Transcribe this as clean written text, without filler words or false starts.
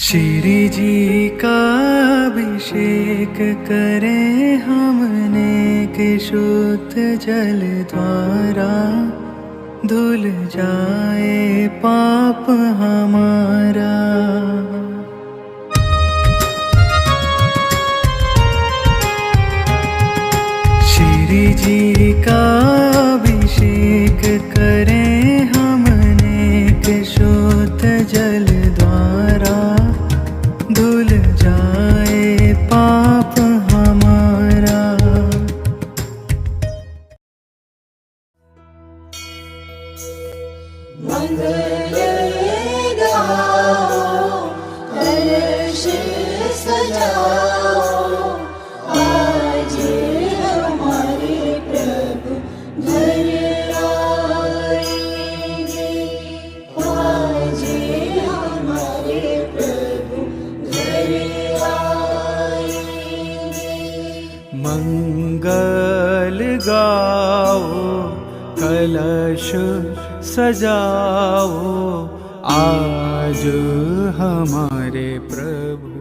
श्री जी का अभिषेक करें हमने कि शुद्ध जल द्वारा धुल जाए पाप हमारा। श्री जी का अभिषेक करें हमने कि शुद्ध जल द्वारा धुल जाए पाप हमारा। मंगल गाओ, कलश सजाओ, आज हमारे प्रभु घर आएंगे, आज हमारे प्रभु घर आएंगे। मंगल गाओ, कलश सजाओ, आज हमारे प्रभु